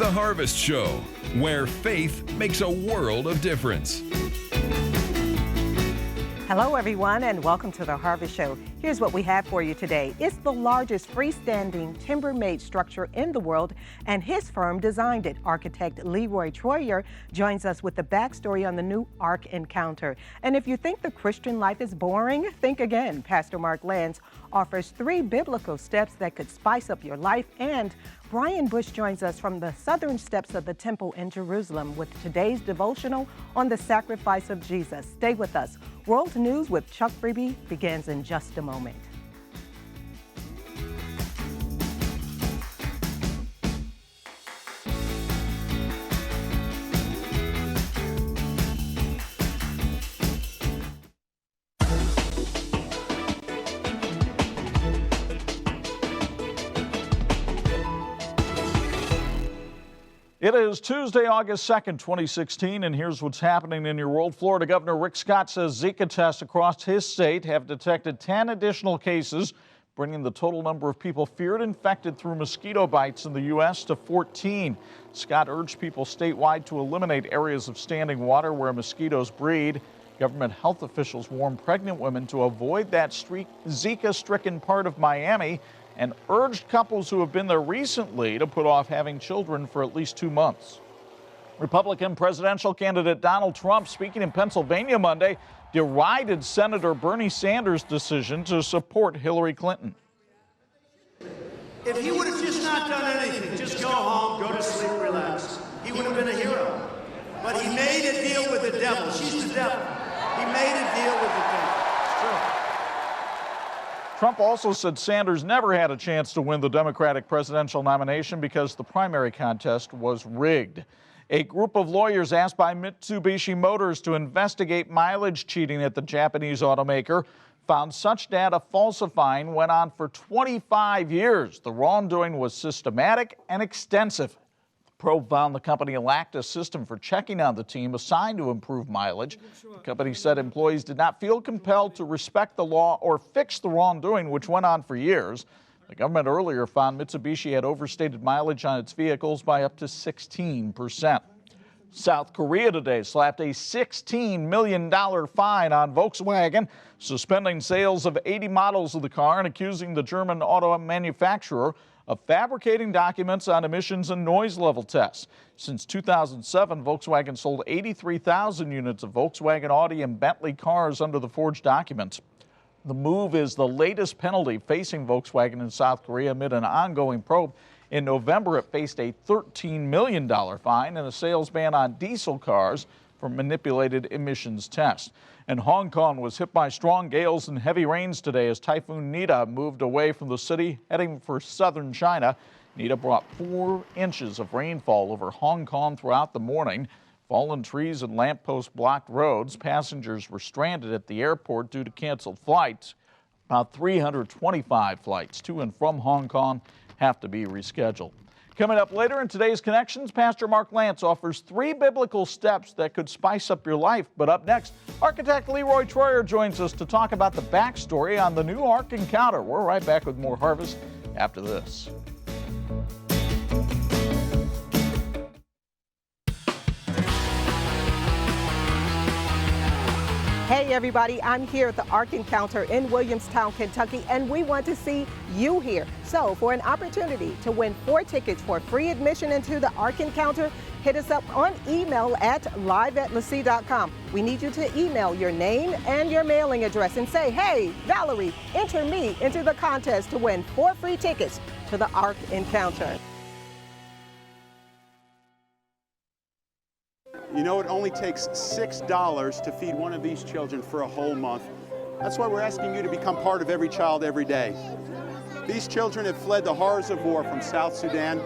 The Harvest Show, where faith makes a world of difference. Hello, everyone, and welcome to The Harvest Show. Here's what we have for you today. It's the largest freestanding timber-made structure in the world, and his firm designed it. Architect LeRoy Troyer joins us with the backstory on the new Ark Encounter. And if you think the Christian life is boring, think again. Pastor Mark Lantz offers 3 biblical steps that could spice up your life, and Brian Bush joins us from the southern steps of the temple in Jerusalem with today's devotional on the sacrifice of Jesus. Stay with us. World News with Chuck Freeby begins in just a moment. It is Tuesday, August 2nd, 2016, and here's what's happening in your world. Florida Governor Rick Scott says Zika tests across his state have detected 10 additional cases, bringing the total number of people feared infected through mosquito bites in the U.S. to 14. Scott urged people statewide to eliminate areas of standing water where mosquitoes breed. Government health officials warn pregnant women to avoid that Zika-stricken part of Miami and urged couples who have been there recently to put off having children for at least 2 months. Republican presidential candidate Donald Trump, speaking in Pennsylvania Monday, derided Senator Bernie Sanders' decision to support Hillary Clinton. If he would have just not done anything, just go home, go to sleep, relax, he would have been a hero. But he made a deal with the devil. She's the devil. He made a deal with the devil. It's true. Trump also said Sanders never had a chance to win the Democratic presidential nomination because the primary contest was rigged. A group of lawyers asked by Mitsubishi Motors to investigate mileage cheating at the Japanese automaker found such data falsifying went on for 25 years. The wrongdoing was systematic and extensive. The probe found the company lacked a system for checking on the team assigned to improve mileage. The company said employees did not feel compelled to respect the law or fix the wrongdoing, which went on for years. The government earlier found Mitsubishi had overstated mileage on its vehicles by up to 16%. South Korea today slapped a $16 million fine on Volkswagen, suspending sales of 80 models of the car and accusing the German auto manufacturer of fabricating documents on emissions and noise level tests. Since 2007, Volkswagen sold 83,000 units of Volkswagen, Audi, and Bentley cars under the forged documents. The move is the latest penalty facing Volkswagen in South Korea amid an ongoing probe. In November, it faced a $13 million fine and a sales ban on diesel cars for manipulated emissions tests. And Hong Kong was hit by strong gales and heavy rains today as Typhoon Nita moved away from the city, heading for southern China. Nita brought 4 inches of rainfall over Hong Kong throughout the morning. Fallen trees and lampposts blocked roads. Passengers were stranded at the airport due to canceled flights. About 325 flights to and from Hong Kong have to be rescheduled. Coming up later in today's Connections, Pastor Mark Lantz offers 3 biblical steps that could spice up your life. But up next, architect LeRoy Troyer joins us to talk about the backstory on the new Ark Encounter. We're right back with more Harvest after this. Hey everybody, I'm here at the Ark Encounter in Williamstown, Kentucky, and we want to see you here. So for an opportunity to win 4 tickets for free admission into the Ark Encounter, hit us up on email at live@lesea.com. We need you to email your name and your mailing address and say, hey, Valerie, enter me into the contest to win 4 free tickets to the Ark Encounter. You know, it only takes $6 to feed one of these children for a whole month. That's why we're asking you to become part of Every Child, Every Day. These children have fled the horrors of war from South Sudan,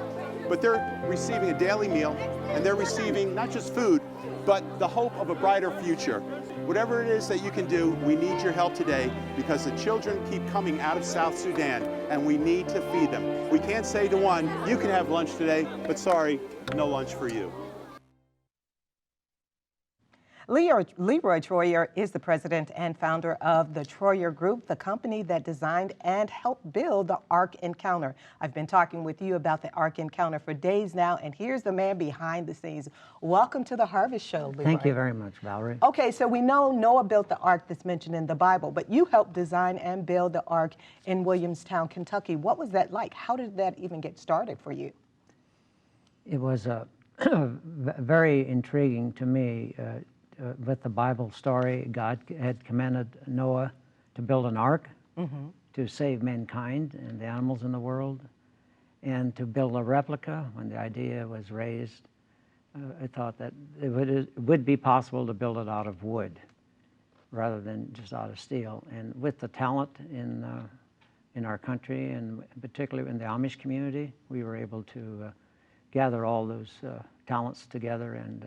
but they're receiving a daily meal, and they're receiving not just food, but the hope of a brighter future. Whatever it is that you can do, we need your help today because the children keep coming out of South Sudan, and we need to feed them. We can't say to one, you can have lunch today, but sorry, no lunch for you. LeRoy Troyer is the president and founder of the Troyer Group, the company that designed and helped build the Ark Encounter. I've been talking with you about the Ark Encounter for days now, and here's the man behind the scenes. Welcome to the Harvest Show, LeRoy. Thank you very much, Valerie. Okay, so we know Noah built the Ark that's mentioned in the Bible, but you helped design and build the Ark in Williamstown, Kentucky. What was that like? How did that even get started for you? It was very intriguing to me. With the Bible story, God had commanded Noah to build an ark to save mankind and the animals in the world, and to build a replica. When the idea was raised, I thought that it would be possible to build it out of wood rather than just out of steel. And with the talent in our country, and particularly in the Amish community, we were able to gather all those talents together and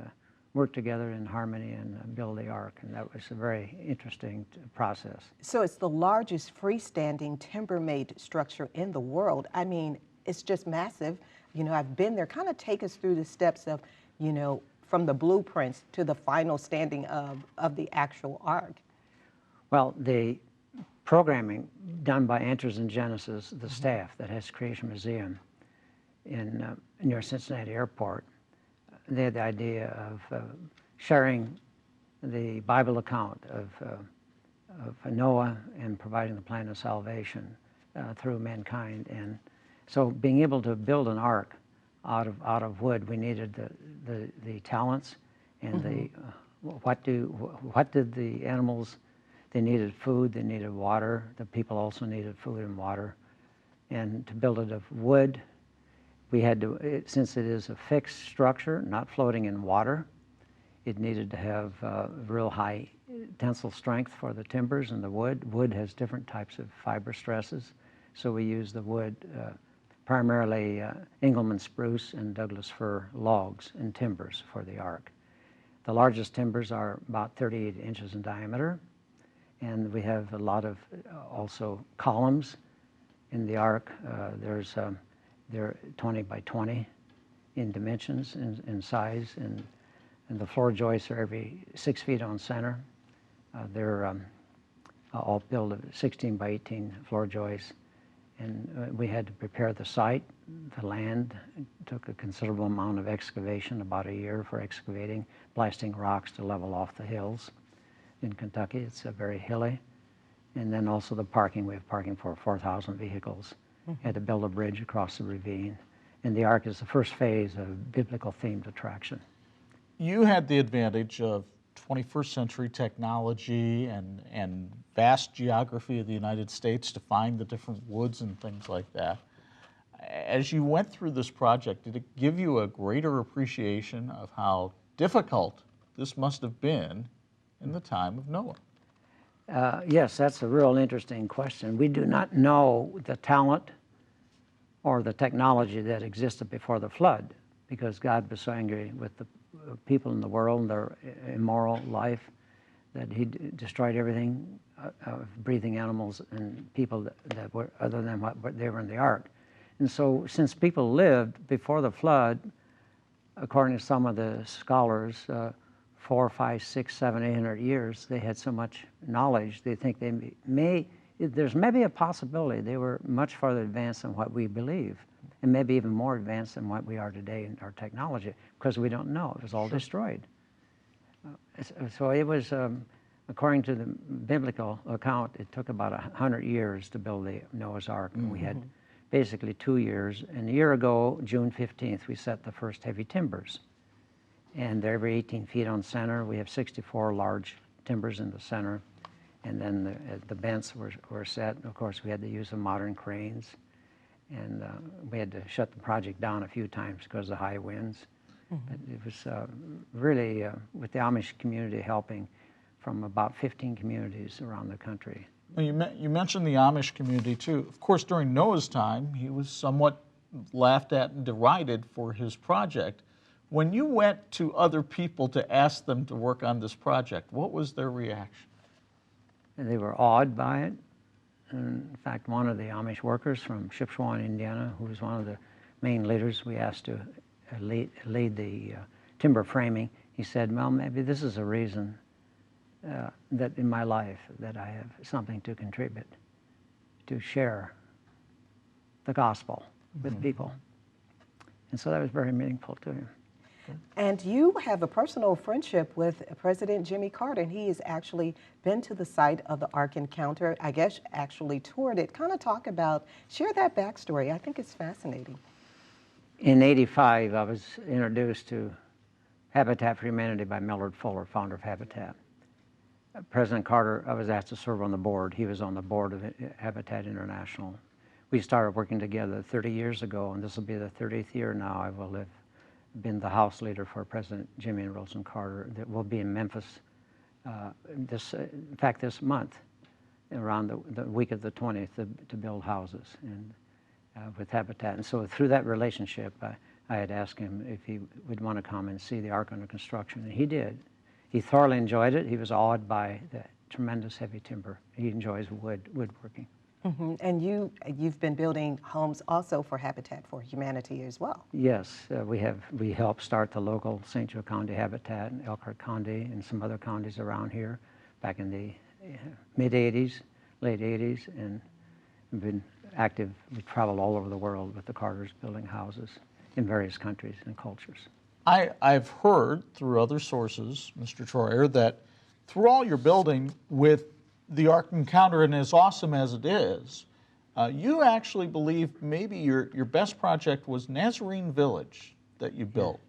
work together in harmony and build the Ark, and that was a very interesting process. So it's the largest freestanding timber-made structure in the world. I mean, it's just massive. You know, I've been there. Kind of take us through the steps of, you know, from the blueprints to the final standing of the actual Ark. Well, the programming done by Enters in Genesis, the staff that has Creation Museum in near Cincinnati Airport, they had the idea of sharing the Bible account of Noah and providing the plan of salvation through mankind. And so being able to build an ark out of wood, we needed the talents and the what did the animals, they needed food, they needed water, the people also needed food and water. And to build it of wood, we had to, since it is a fixed structure, not floating in water, it needed to have real high tensile strength for the timbers and the wood. Wood has different types of fiber stresses, so we use the wood, primarily Engelmann spruce and Douglas fir logs and timbers for the Ark. The largest timbers are about 38 inches in diameter, and we have a lot of also columns in the Ark. They're 20 by 20 in dimensions, in size, and the floor joists are every 6 feet on center. They're all built of 16 by 18 floor joists, and we had to prepare the site, the land. It took a considerable amount of excavation, about a year for excavating, blasting rocks to level off the hills. In Kentucky, it's very hilly. And then also the parking, we have parking for 4,000 vehicles. Had to build a bridge across the ravine. And the Ark is the first phase of biblical themed attraction. You had the advantage of 21st century technology and vast geography of the United States to find the different woods and things like that. As you went through this project, did it give you a greater appreciation of how difficult this must have been in the time of Noah? Yes, that's a real interesting question. We do not know the talent or the technology that existed before the flood, because God was so angry with the people in the world and their immoral life that he destroyed everything of breathing animals and people that were other than what they were in the Ark. And so since people lived before the flood, according to some of the scholars, 4, 5, 6, 7, 800 years, they had so much knowledge, they think there's maybe a possibility they were much farther advanced than what we believe, and maybe even more advanced than what we are today in our technology, because we don't know. It was all destroyed. So it was, according to the biblical account, it took about 100 years to build the Noah's Ark, and we had basically 2 years. And a year ago, June 15th, we set the first heavy timbers. And they're every 18 feet on center. We have 64 large timbers in the center. And then the bents were set. Of course, we had to use the modern cranes. And we had to shut the project down a few times because of the high winds. But it was really, with the Amish community helping from about 15 communities around the country. Well, you mentioned the Amish community too. Of course, during Noah's time, he was somewhat laughed at and derided for his project. When you went to other people to ask them to work on this project, what was their reaction? And they were awed by it. And in fact, one of the Amish workers from Shipshewan, Indiana, who was one of the main leaders we asked to lead the timber framing, he said, well, maybe this is a reason that in my life that I have something to contribute, to share the gospel with people. And so that was very meaningful to him. And you have a personal friendship with President Jimmy Carter, and he has actually been to the site of the Ark Encounter, I guess actually toured it. Kind of talk about, share that backstory. I think it's fascinating. In '85, I was introduced to Habitat for Humanity by Millard Fuller, founder of Habitat. President Carter, I was asked to serve on the board. He was on the board of Habitat International. We started working together 30 years ago, and this will be the 30th year now I will have been the House leader for President Jimmy and Rosalynn Carter. That will be in Memphis in fact, this month, around the week of the 20th, to build houses and with Habitat. And so through that relationship, I had asked him if he would want to come and see the Ark under construction, and he did. He thoroughly enjoyed it. He was awed by the tremendous heavy timber. He enjoys woodworking. And you've been building homes also for Habitat for Humanity as well. Yes, we helped start the local St. Joe County Habitat in Elkhart County and some other counties around here back in the mid-'80s, late '80s, and we've been active. We traveled all over the world with the Carters building houses in various countries and cultures. I've heard through other sources, Mr. Troyer, that through all your building with the Ark Encounter, and as awesome as it is, you actually believe maybe your best project was Nazarene Village that you built.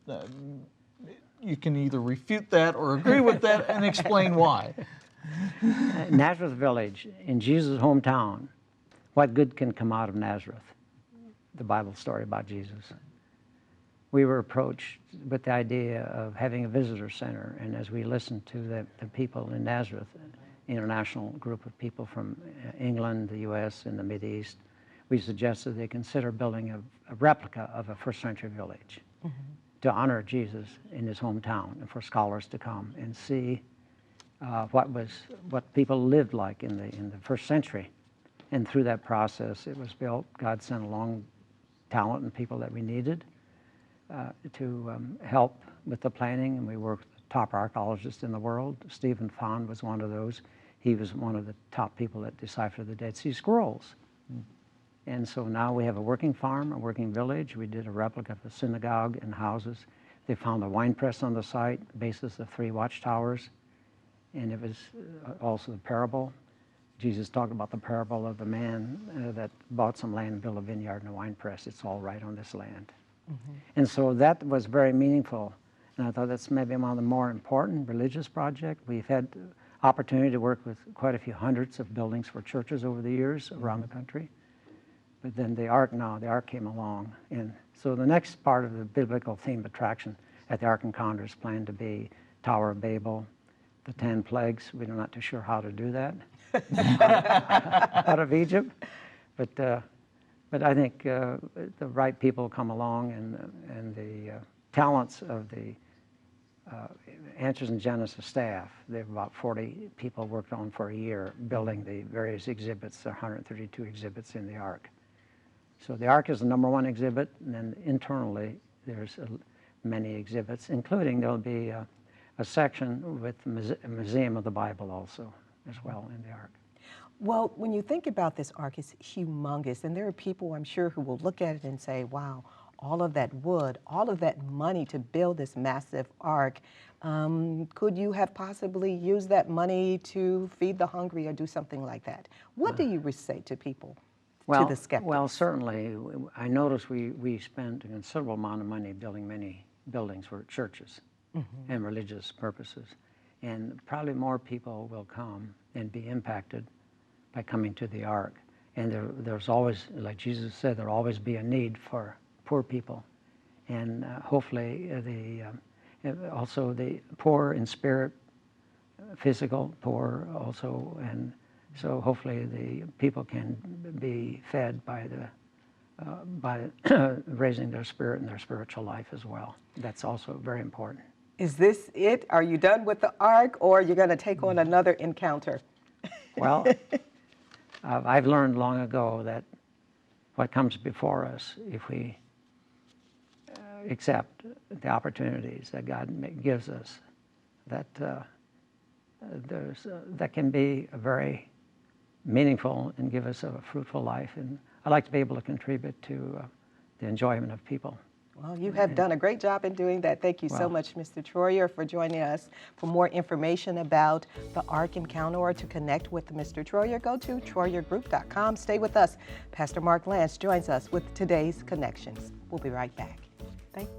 You can either refute that or agree with that and explain why. Nazareth Village, in Jesus' hometown, what good can come out of Nazareth? The Bible story about Jesus. We were approached with the idea of having a visitor center, and as we listened to the people in Nazareth, international group of people from England, the U.S., and the Mideast, we suggested they consider building a replica of a first-century village to honor Jesus in his hometown, and for scholars to come and see what people lived like in the first century. And through that process, it was built. God sent along talent and people that we needed to help with the planning, and we worked with the top archaeologists in the world. Stephen Fond was one of those. He was one of the top people that deciphered the Dead Sea Scrolls. And so now we have a working farm, a working village. We did a replica of the synagogue and houses. They found a wine press on the site, the basis of 3 watchtowers, and it was also the parable. Jesus talked about the parable of the man that bought some land and built a vineyard and a wine press. It's all right on this land. And so that was very meaningful. And I thought that's maybe one of the more important religious projects. We've had opportunity to work with quite a few hundreds of buildings for churches over the years around the country. But then the Ark came along. And so the next part of the biblical theme attraction at the Ark Encounter is planned to be Tower of Babel, the 10 plagues. We're not too sure how to do that out of Egypt. But I think the right people come along, and the talents of the Answers in Genesis staff. They have about 40 people worked on for a year building the various exhibits, the 132 exhibits in the Ark. So the Ark is the #1 exhibit, and then internally there's many exhibits, including there'll be a section with a museum of the Bible also as well in the Ark. Well, when you think about this Ark, it's humongous, and there are people, I'm sure, who will look at it and say, wow, all of that wood, all of that money to build this massive Ark, could you have possibly used that money to feed the hungry or do something like that? What do you say to people, to the skeptics? Well, certainly, I noticed we spent a considerable amount of money building many buildings for churches and religious purposes. And probably more people will come and be impacted by coming to the Ark. And there's always, like Jesus said, there'll always be a need for poor people. And hopefully also the poor in spirit, physical poor also, and so hopefully the people can be fed by raising their spirit and their spiritual life as well. That's also very important. Is this it? Are you done with the Ark, or are you going to take on another encounter? Well, I've learned long ago that what comes before us, if we accept the opportunities that God gives us, that that can be very meaningful and give us a fruitful life. And I like to be able to contribute to the enjoyment of people. Well, you have done a great job in doing that. Thank you so much, Mr. Troyer, for joining us. For more information about the Ark Encounter or to connect with Mr. Troyer, go to TroyerGroup.com. Stay with us. Pastor Mark Lantz joins us with today's Connections. We'll be right back. Thank you.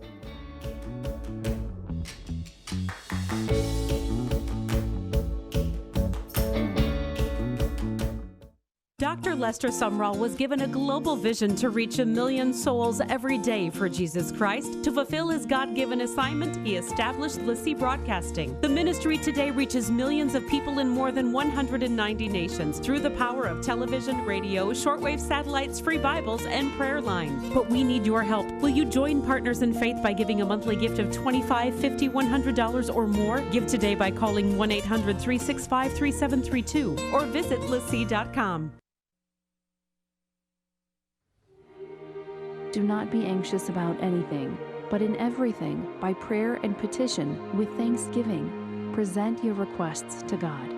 Dr. Lester Sumrall was given a global vision to reach 1 million souls every day for Jesus Christ. To fulfill his God-given assignment, he established LeSEA Broadcasting. The ministry today reaches millions of people in more than 190 nations through the power of television, radio, shortwave satellites, free Bibles, and prayer line. But we need your help. Will you join Partners in Faith by giving a monthly gift of $25, $50, $100 or more? Give today by calling 1-800-365-3732 or visit LeSEA.com. Do not be anxious about anything, but in everything, by prayer and petition, with thanksgiving, present your requests to God.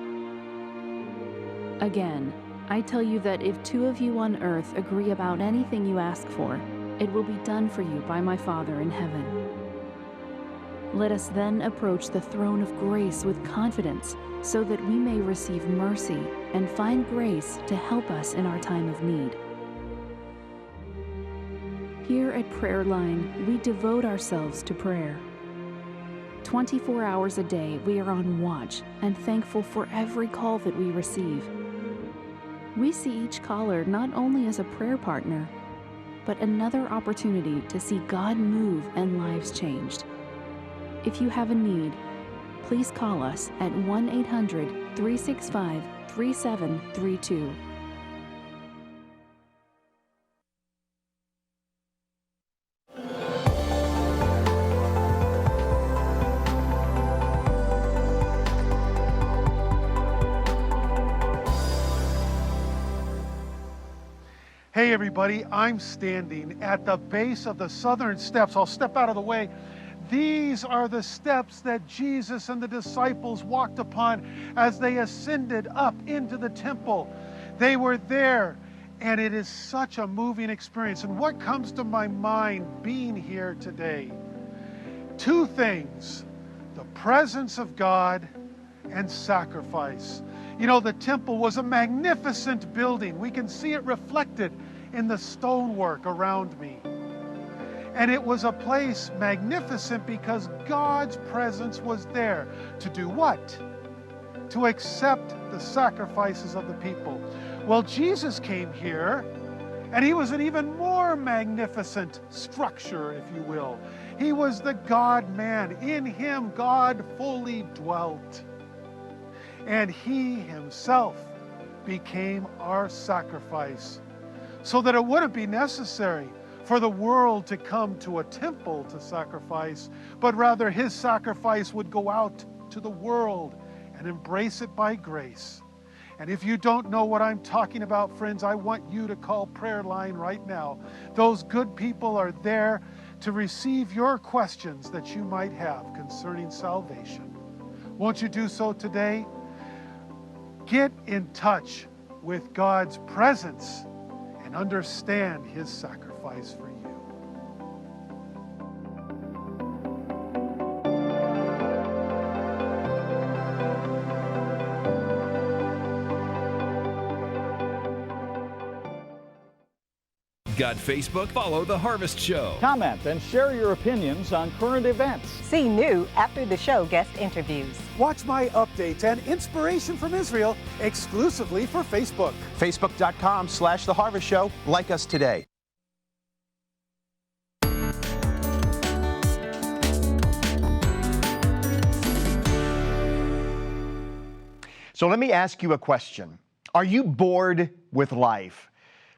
Again, I tell you that if two of you on earth agree about anything you ask for, it will be done for you by my Father in heaven. Let us then approach the throne of grace with confidence, so that we may receive mercy and find grace to help us in our time of need. Here at Prayer Line, we devote ourselves to prayer. 24 hours a day, we are on watch and thankful for every call that we receive. We see each caller not only as a prayer partner, but another opportunity to see God move and lives changed. If you have a need, please call us at 1-800-365-3732. Hey everybody, I'm standing at the base of the southern steps. I'll step out of the way. These are the steps that Jesus and the disciples walked upon as they ascended up into the temple. They were there, and it is such a moving experience. And what comes to my mind being here today? Two things: the presence of God and sacrifice. You know, the temple was a magnificent building. We can see it reflected in the stonework around me. And it was a place magnificent because God's presence was there. To do what? To accept the sacrifices of the people. Well, Jesus came here, and he was an even more magnificent structure, if you will. He was the God-man. In him, God fully dwelt. And he himself became our sacrifice, so that it wouldn't be necessary for the world to come to a temple to sacrifice, but rather his sacrifice would go out to the world and embrace it by grace. And if you don't know what I'm talking about, friends, I want you to call Prayer Line right now. Those good people are there to receive your questions that you might have concerning salvation. Won't you do so today? Get in touch with God's presence and understand his sacrifice for you. Got Facebook? Follow The Harvest Show. Comment and share your opinions on current events. See new after the show guest interviews. Watch my updates and inspiration from Israel exclusively for Facebook. Facebook.com/The Harvest Show. Like us today. So let me ask you a question. Are you bored with life?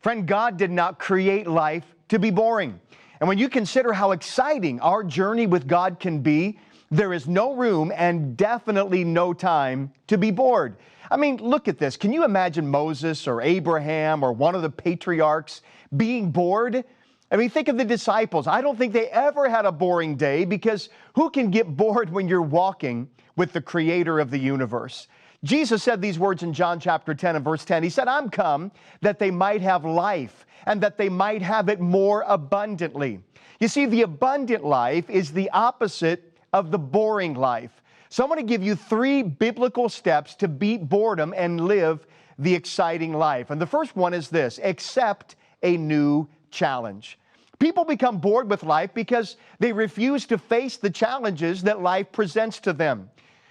Friend, God did not create life to be boring. And when you consider how exciting our journey with God can be, there is no room and definitely no time to be bored. I mean, look at this. Can you imagine Moses or Abraham or one of the patriarchs being bored? I mean, think of the disciples. I don't think they ever had a boring day, because who can get bored when you're walking with the creator of the universe? Jesus said these words in John chapter 10 and verse 10. He said, I'm come that they might have life, and that they might have it more abundantly. You see, the abundant life is the opposite of the boring life. So I'm going to give you 3 biblical steps to beat boredom and live the exciting life. And the first one is this: accept a new challenge. People become bored with life because they refuse to face the challenges that life presents to them.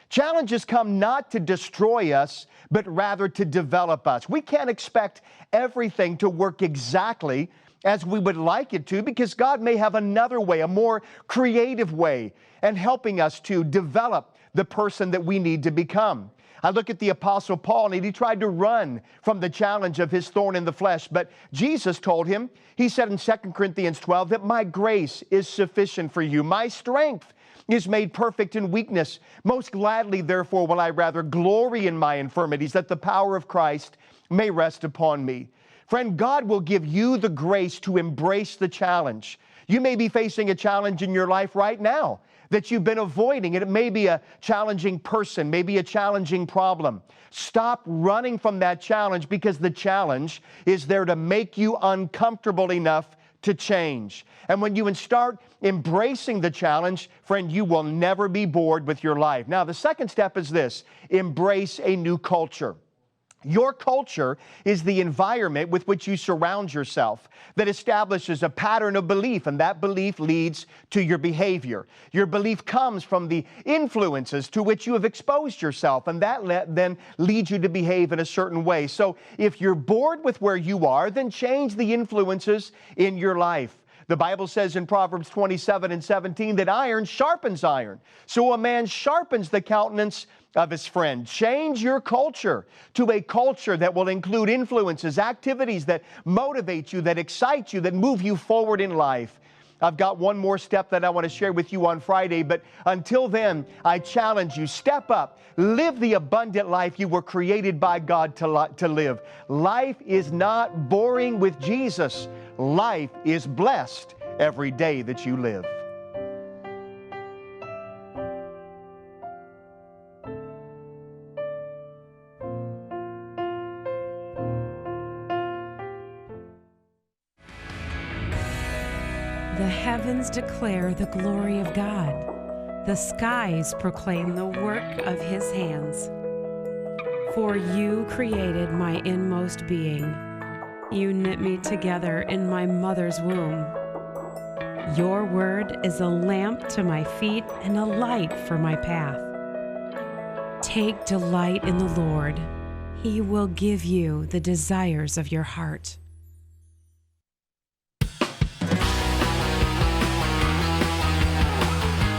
Challenges come not to destroy us, but rather to develop us. We can't expect everything to work exactly as we would like it to, because God may have another way, a more creative way, and helping us to develop the person that we need to become. I look at the Apostle Paul, and he tried to run from the challenge of his thorn in the flesh. But Jesus told him, he said in 2 Corinthians 12, that my grace is sufficient for you. My strength is made perfect in weakness. Most gladly, therefore, will I rather glory in my infirmities, that the power of Christ may rest upon me. Friend, God will give you the grace to embrace the challenge. You may be facing a challenge in your life right now that you've been avoiding, and it may be a challenging person, maybe a challenging problem. Stop running from that challenge, because the challenge is there to make you uncomfortable enough to change. And when you start embracing the challenge, friend, you will never be bored with your life. Now, the second step is this: embrace a new culture. Your culture is the environment with which you surround yourself that establishes a pattern of belief, and that belief leads to your behavior. Your belief comes from the influences to which you have exposed yourself, and that then leads you to behave in a certain way. So if you're bored with where you are, then change the influences in your life. The Bible says in Proverbs 27 and 17 that iron sharpens iron. So a man sharpens the countenance of his friend. Change your culture to a culture that will include influences, activities that motivate you, that excite you, that move you forward in life. I've got one more step that I want to share with you on Friday, but until then, I challenge you, step up, live the abundant life you were created by God to live. Life is not boring with Jesus. Life is blessed every day that you live. The heavens declare the glory of God. The skies proclaim the work of His hands. For you created my inmost being. You knit me together in my mother's womb. Your word is a lamp to my feet and a light for my path. Take delight in the Lord. He will give you the desires of your heart.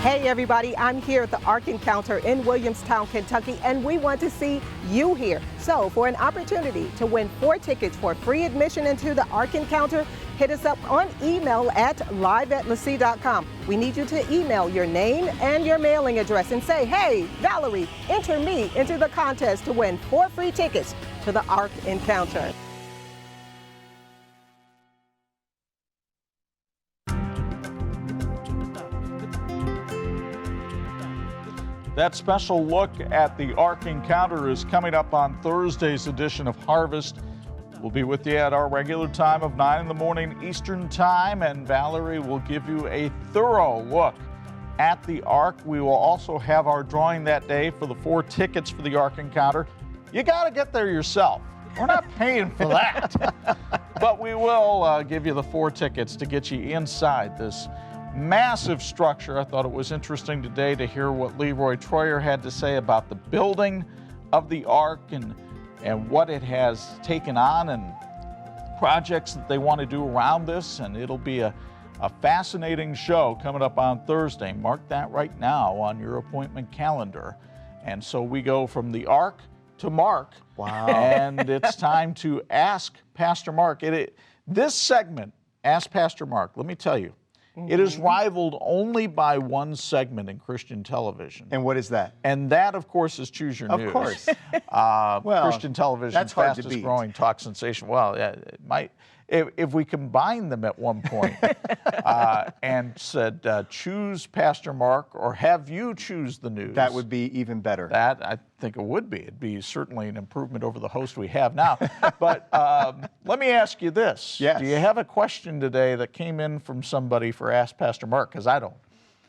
Hey everybody, I'm here at the Ark Encounter in Williamstown, Kentucky, and we want to see you here. So for an opportunity to win 4 tickets for free admission into the Ark Encounter, hit us up on email at live@lesea.com. We need you to email your name and your mailing address and say, hey, Valerie, enter me into the contest to win 4 free tickets to the Ark Encounter. That special look at the Ark Encounter is coming up on Thursday's edition of Harvest. We'll be with you at our regular time of 9 in the morning Eastern Time, and Valerie will give you a thorough look at the Ark. We will also have our drawing that day for the 4 tickets for the Ark Encounter. You got to get there yourself. We're not paying for that. But we will give you the 4 tickets to get you inside this massive structure. I thought it was interesting today to hear what LeRoy Troyer had to say about the building of the Ark and what it has taken on and projects that they want to do around this. And it'll be a fascinating show coming up on Thursday. Mark that right now on your appointment calendar. And so we go from the Ark to Mark. Wow. And it's time to Ask Pastor Mark. This segment, Ask Pastor Mark, let me tell you, it is rivaled only by one segment in Christian television. And what is that? And that, of course, is Choose Your News. Of course. Well, Christian television's that's hard to fastest beat. growing talk sensation. Well, yeah, if we combined them at one point and said, choose Pastor Mark or have you choose the news. That would be even better. That, I think it would be. It'd be certainly an improvement over the host we have now. But let me ask you this. Yes. Do you have a question today that came in from somebody for Ask Pastor Mark? Because I don't.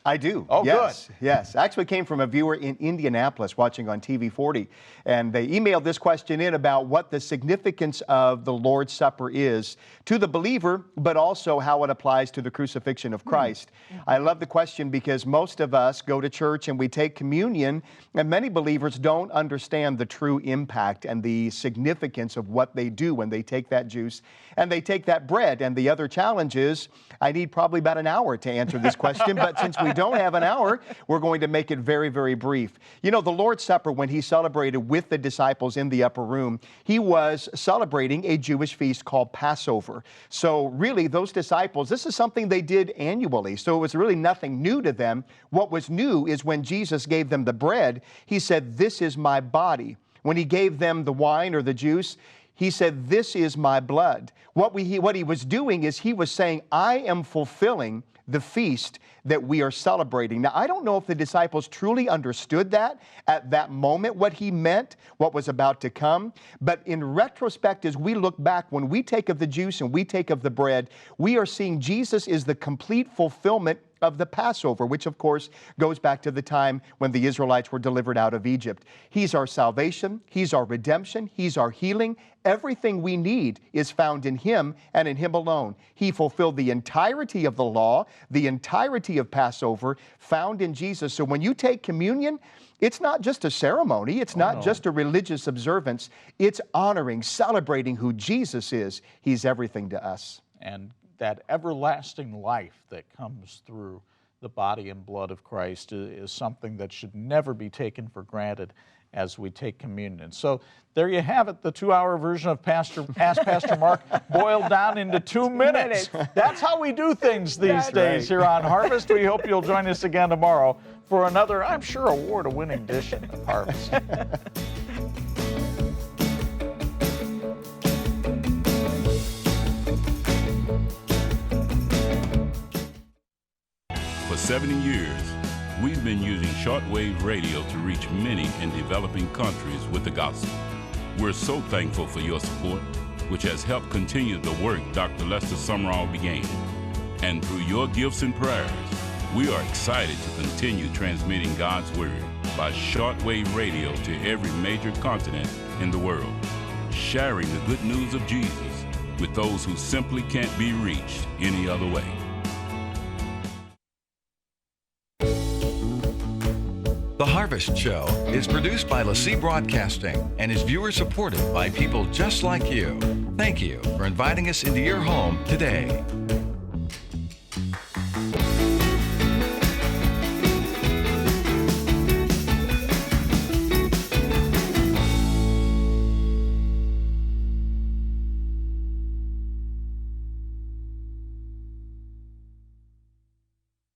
I do. Oh, yes, good. Yes. Actually came from a viewer in Indianapolis watching on TV 40. And they emailed this question in about what the significance of the Lord's Supper is to the believer, but also how it applies to the crucifixion of Christ. I love the question because most of us go to church and we take communion, and many believers don't understand the true impact and the significance of what they do when they take that juice and they take that bread. And the other challenge is, I need probably about an hour to answer this question, but since we don't have an hour, we're going to make it very, very brief. You know, the Lord's Supper, when he celebrated with the disciples in the upper room, he was celebrating a Jewish feast called Passover. So really, those disciples, this is something they did annually, so it was really nothing new to them. What was new is when Jesus gave them the bread, he said, "This is my body." When he gave them the wine or the juice, he said, "This is my blood." What he was doing is he was saying, I am fulfilling the feast that we are celebrating. Now, I don't know if the disciples truly understood that at that moment, what he meant, what was about to come. But in retrospect, as we look back, when we take of the juice and we take of the bread, we are seeing Jesus is the complete fulfillment of the Passover, which of course goes back to the time when the Israelites were delivered out of Egypt. He's our salvation, he's our redemption, he's our healing. Everything we need is found in him and in him alone. He fulfilled the entirety of the law, the entirety of Passover, found in Jesus. So when you take communion, it's not just a ceremony, it's not just a religious observance, it's honoring, celebrating who Jesus is. He's everything to us. And that everlasting life that comes through the body and blood of Christ is something that should never be taken for granted as we take communion. So there you have it, the 2-hour version of Ask Pastor Mark boiled down into 2 minutes. That's how we do things these days here on Harvest. We hope you'll join us again tomorrow for another, I'm sure, award-winning edition of Harvest. For 70 years, we've been using shortwave radio to reach many in developing countries with the gospel. We're so thankful for your support, which has helped continue the work Dr. Lester Sumrall began. And through your gifts and prayers, we are excited to continue transmitting God's Word by shortwave radio to every major continent in the world, sharing the good news of Jesus with those who simply can't be reached any other way. The Harvest Show is produced by LeSEA Broadcasting and is viewer-supported by people just like you. Thank you for inviting us into your home today.